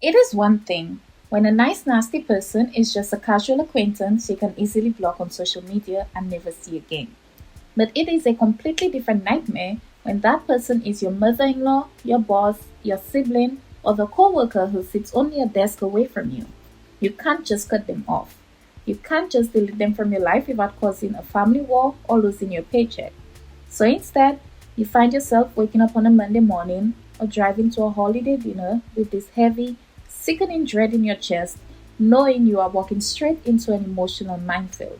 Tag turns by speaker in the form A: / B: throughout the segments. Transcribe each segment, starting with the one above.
A: It is one thing when a nice, nasty person is just a casual acquaintance you can easily block on social media and never see again. But it is a completely different nightmare when that person is your mother in law, your boss, your sibling, or the coworker who sits only a desk away from you. You can't just cut them off. You can't just delete them from your life without causing a family war or losing your paycheck. So instead, you find yourself waking up on a Monday morning or driving to a holiday dinner with this heavy, sickening dread in your chest, knowing you are walking straight into an emotional minefield.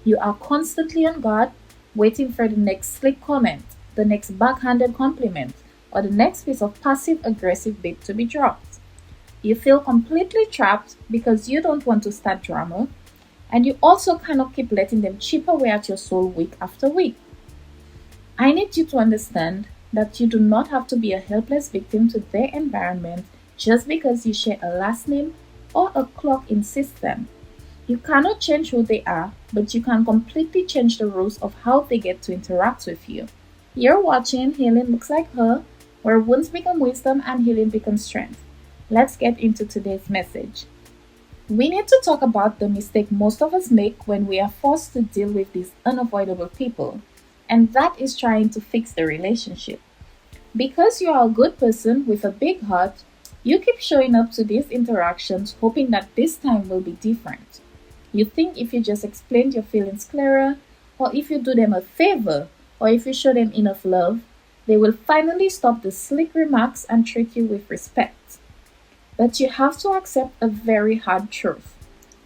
A: You are constantly on guard, waiting for the next slick comment, the next backhanded compliment, or the next piece of passive aggressive bait to be dropped. You feel completely trapped because you don't want to start drama, and you also cannot keep letting them chip away at your soul week after week. I need you to understand that you do not have to be a helpless victim to their environment just because you share a last name or a clock in system. You cannot change who they are, but you can completely change the rules of how they get to interact with you. You're watching Healing Looks Like Her, where wounds become wisdom and healing becomes strength. Let's get into today's message. We need to talk about the mistake most of us make when we are forced to deal with these unavoidable people, and that is trying to fix the relationship. Because you are a good person with a big heart, you keep showing up to these interactions hoping that this time will be different. You think if you just explained your feelings clearer, or if you do them a favor, or if you show them enough love, they will finally stop the slick remarks and treat you with respect. But you have to accept a very hard truth.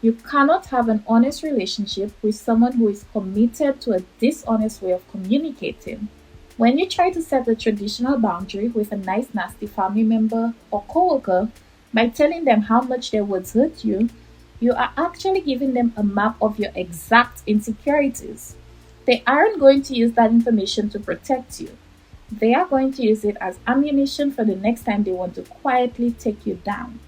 A: You cannot have an honest relationship with someone who is committed to a dishonest way of communicating. When you try to set a traditional boundary with a nice, nasty family member or coworker by telling them how much their words hurt you, you are actually giving them a map of your exact insecurities. They aren't going to use that information to protect you. They are going to use it as ammunition for the next time they want to quietly take you down.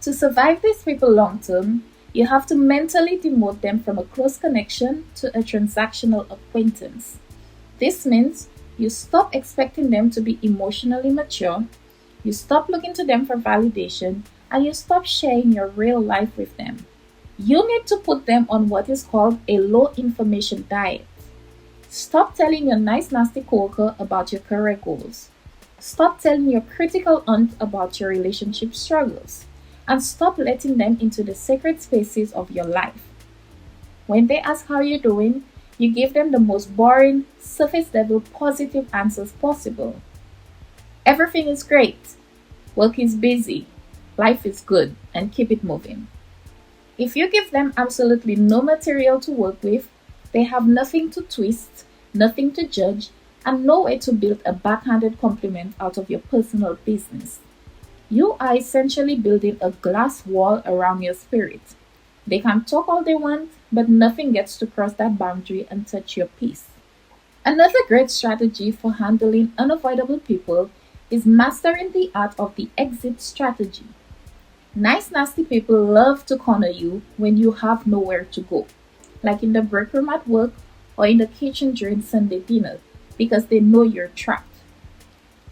A: To survive these people long term, you have to mentally demote them from a close connection to a transactional acquaintance. This means you stop expecting them to be emotionally mature, you stop looking to them for validation, and you stop sharing your real life with them. You need to put them on what is called a low information diet. Stop telling your nice, nasty coworker about your career goals. Stop telling your critical aunt about your relationship struggles. And stop letting them into the sacred spaces of your life. When they ask how you're doing, you give them the most boring, surface level positive answers possible. Everything is great. Work is busy. Life is good. And keep it moving. If you give them absolutely no material to work with, they have nothing to twist, nothing to judge, and no way to build a backhanded compliment out of your personal business. You are essentially building a glass wall around your spirit. They can talk all they want, but nothing gets to cross that boundary and touch your peace. Another great strategy for handling unavoidable people is mastering the art of the exit strategy. Nice, nasty people love to corner you when you have nowhere to go, like in the break room at work or in the kitchen during Sunday dinner, because they know you're trapped.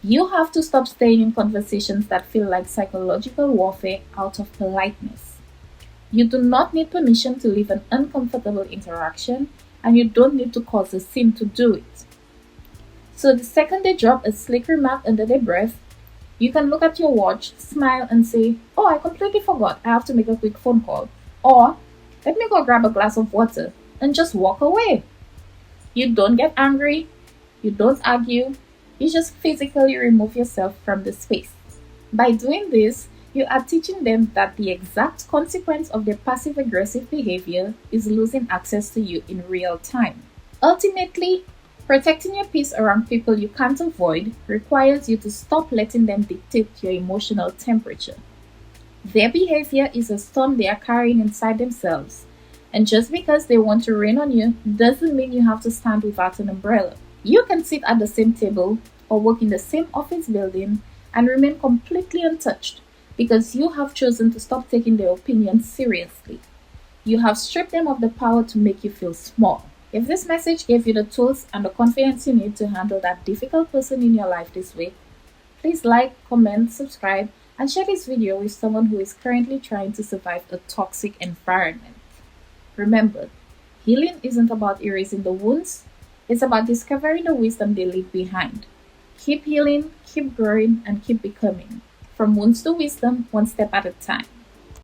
A: You have to stop staying in conversations that feel like psychological warfare out of politeness. You do not need permission to leave an uncomfortable interaction, and you don't need to cause a scene to do it. So the second they drop a slick remark under their breath, you can look at your watch, smile, and say, "Oh, I completely forgot. I have to make a quick phone call." Or, "Let me go grab a glass of water," and just walk away. You don't get angry, you don't argue, you just physically remove yourself from the space. By doing this, you are teaching them that the exact consequence of their passive aggressive behavior is losing access to you in real time. Ultimately, protecting your peace around people you can't avoid requires you to stop letting them dictate your emotional temperature. Their behavior is a storm they are carrying inside themselves, and just because they want to rain on you doesn't mean you have to stand without an umbrella. You can sit at the same table or work in the same office building and remain completely untouched because you have chosen to stop taking their opinions seriously. You have stripped them of the power to make you feel small. If this message gave you the tools and the confidence you need to handle that difficult person in your life this week, please like, comment, subscribe, and share this video with someone who is currently trying to survive a toxic environment. Remember, healing isn't about erasing the wounds, it's about discovering the wisdom they leave behind. Keep healing, keep growing, and keep becoming. From wounds to wisdom, one step at a time.